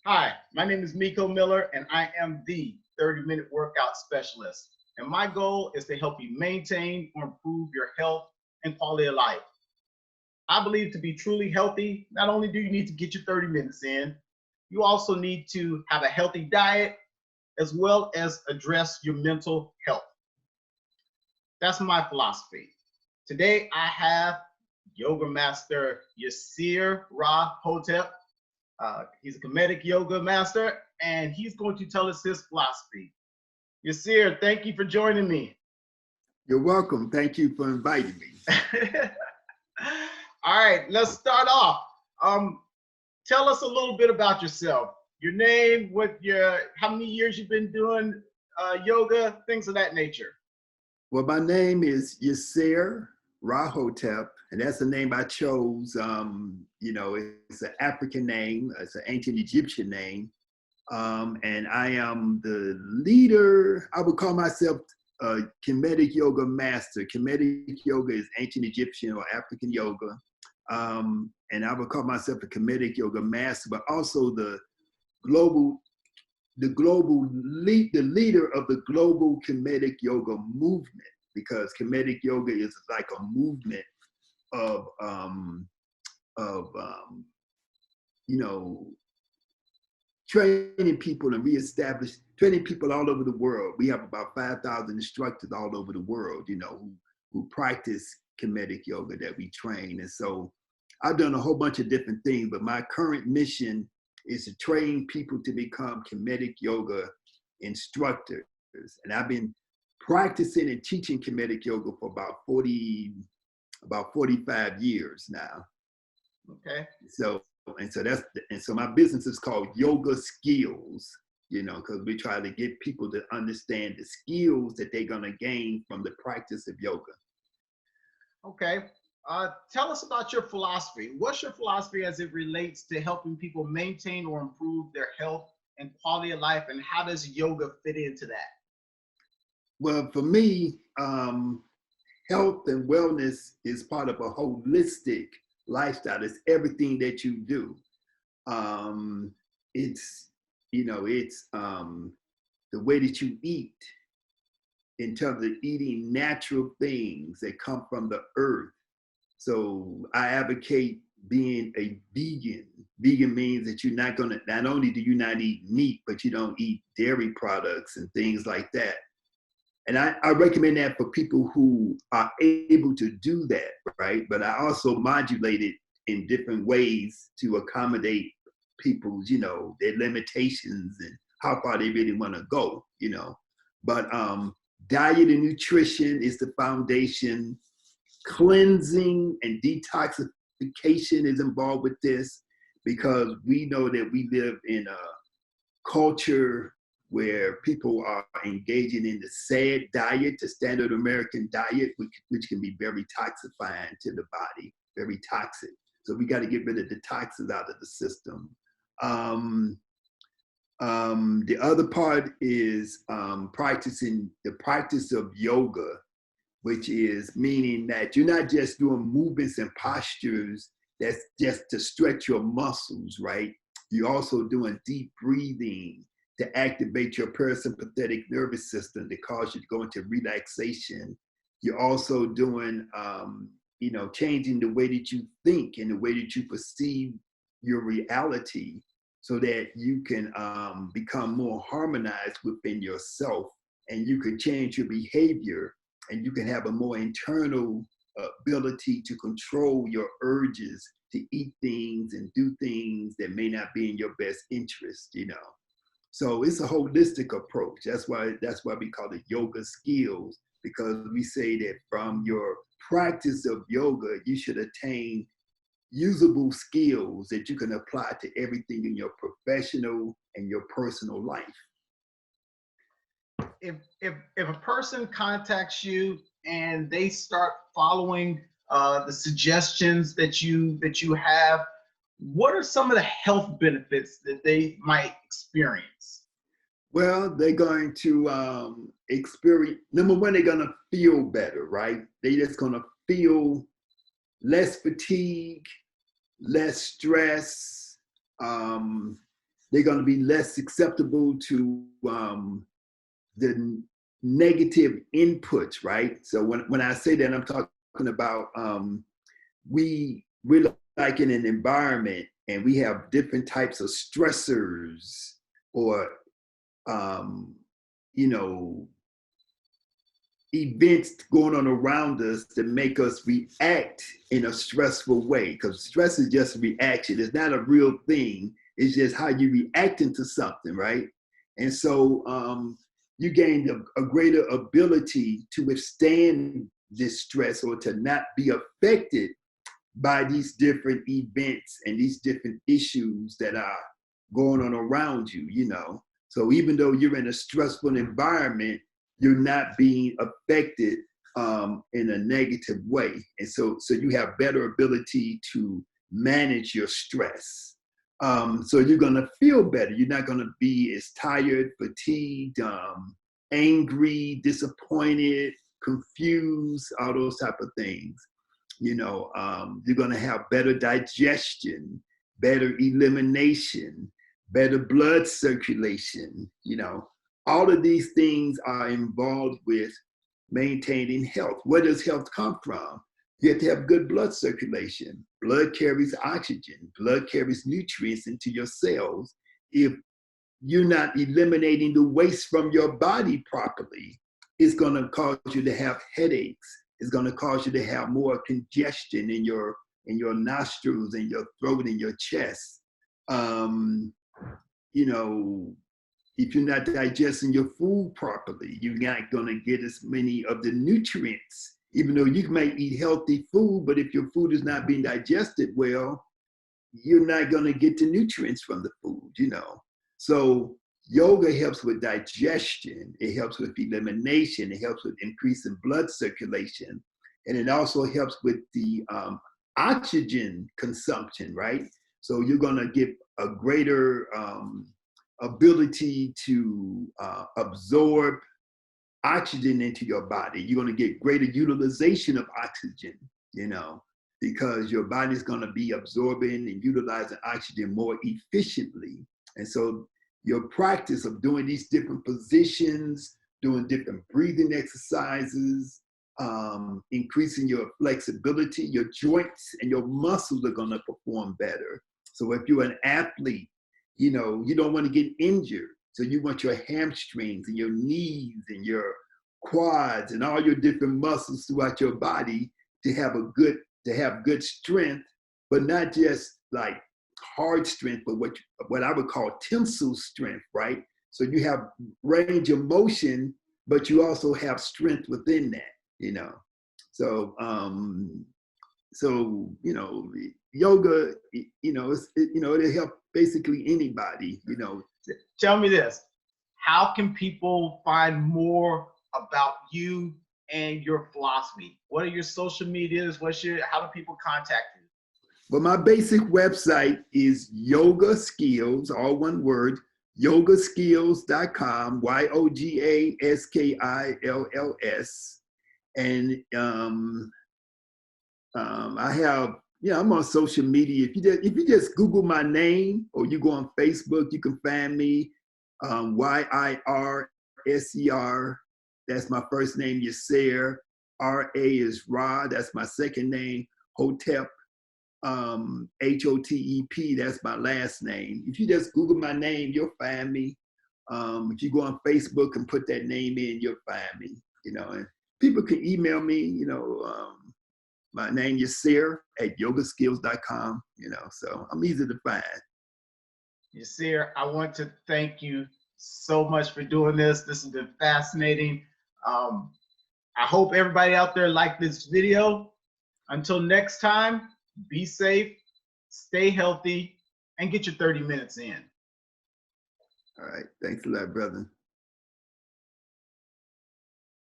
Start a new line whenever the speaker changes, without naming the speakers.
Hi, my name is Miko Miller, and I am the 30-minute workout specialist. And my goal is to help you maintain or improve your health and quality of life. I believe to be truly healthy, not only do you need to get your 30 minutes in, you also need to have a healthy diet as well as address your mental health. That's my philosophy. Today, I have yoga master Yasir Ra Hotep. He's a Kemetic yoga master, and he's going to tell us his philosophy. Yasir, thank you for joining me.
You're welcome. Thank you for inviting me.
All right, let's start off. Tell us a little bit about yourself. Your name, how many years you've been doing yoga, things of that nature.
Well, my name is Yasir Rahotep, and that's the name I chose. It's an African name, it's an ancient Egyptian name. And I am the leader. I would call myself a Kemetic yoga master. Kemetic yoga is ancient Egyptian or African yoga. And I would call myself a Kemetic yoga master, but also the leader of the global Kemetic yoga movement, because Kemetic yoga is like a movement of training people and training people all over the world. We have about 5,000 instructors all over the world, who practice Kemetic yoga that we train. And so I've done a whole bunch of different things, but my current mission is to train people to become Kemetic yoga instructors. And I've been practicing and teaching Kemetic yoga for about 45 years now.
Okay.
So my business is called Yoga Skills, because we try to get people to understand the skills that they're gonna gain from the practice of yoga.
Okay. Tell us about your philosophy. What's your philosophy as it relates to helping people maintain or improve their health and quality of life, and how does yoga fit into that?
Well, for me, health and wellness is part of a holistic lifestyle. It's everything that you do. It's the way that you eat, in terms of eating natural things that come from the earth. So I advocate being a vegan. Vegan means that not only do you not eat meat, but you don't eat dairy products and things like that. And I recommend that for people who are able to do that, right? But I also modulate it in different ways to accommodate people's, their limitations and how far they really want to go, But diet and nutrition is the foundation. Cleansing and detoxification is involved with this, because we know that we live in a culture where people are engaging in the SAD diet, the standard American diet, which can be very toxifying to the body, very toxic. So we got to get rid of the toxins out of the system. The other part is practicing the practice of yoga, which is meaning that you're not just doing movements and postures that's just to stretch your muscles, right? You're also doing deep breathing to activate your parasympathetic nervous system to cause you to go into relaxation. You're also doing, changing the way that you think and the way that you perceive your reality, so that you can become more harmonized within yourself, and you can change your behavior, and you can have a more internal ability to control your urges to eat things and do things that may not be in your best interest, So it's a holistic approach. That's why we call it yoga skills, because we say that from your practice of yoga, you should attain usable skills that you can apply to everything in your professional and your personal life.
If a person contacts you and they start following the suggestions that you have, what are some of the health benefits that they might experience?
Well, they're going to experience, number one, they're going to feel better, right? They're just going to feel less fatigue, less stress, they're going to be less susceptible to the negative inputs, right? So when I say that, I'm talking about we're like in an environment and we have different types of stressors or you know, events going on around us that make us react in a stressful way, because stress is just a reaction. It's not a real thing. It's just how you reacting to something, right? And so you gain a greater ability to withstand this stress or to not be affected by these different events and these different issues that are going on around you, you know. So even though you're in a stressful environment, you're not being affected in a negative way. And so you have better ability to manage your stress. So you're gonna feel better. You're not gonna be as tired, fatigued, angry, disappointed, confused, all those type of things. You know, you're gonna have better digestion, better elimination, better blood circulation. You know, all of these things are involved with maintaining health. Where does health come from? You have to have good blood circulation. Blood carries oxygen. Blood carries nutrients into your cells. If you're not eliminating the waste from your body properly, it's going to cause you to have headaches. It's going to cause you to have more congestion in your nostrils, in your throat, in your chest. You know, if you're not digesting your food properly, you're not going to get as many of the nutrients. Even though you might eat healthy food, but if your food is not being digested well, you're not going to get the nutrients from the food, you know. So yoga helps with digestion. It helps with elimination. It helps with increasing blood circulation. And it also helps with the oxygen consumption, right? So you're going to get a greater ability to absorb oxygen into your body. You're going to get greater utilization of oxygen, you know, because your body's going to be absorbing and utilizing oxygen more efficiently. And so your practice of doing these different positions, doing different breathing exercises, increasing your flexibility, your joints and your muscles are going to perform better. So if you're an athlete, you know, you don't want to get injured. So you want your hamstrings and your knees and your quads and all your different muscles throughout your body to have good strength, but not just like hard strength, but what I would call tensile strength, right? So you have range of motion, but you also have strength within that, you know. So you know, yoga, you know, it'll help basically anybody, you know.
Tell me this, how can people find more about you and your philosophy? What are your social medias? How do people contact you?
Well, my basic website is Yoga Skills, all one word, yogaskills.com, YOGASKILLS. And I have, I'm on social media. If you just Google my name or you go on Facebook, you can find me, YIRSER. That's my first name, Yasser. RA is Ra. That's my second name. Hotep, HOTEP. That's my last name. If you just Google my name, you'll find me. If you go on Facebook and put that name in, you'll find me. You know, and people can email me. You know, my name is Yasser at yogaskills.com. You know, so I'm easy to find.
Yasser, I want to thank you so much for doing this. This has been fascinating. I hope everybody out there liked this video. Until next time, be safe, stay healthy, and get your 30 minutes in.
All right. Thanks a lot, brother.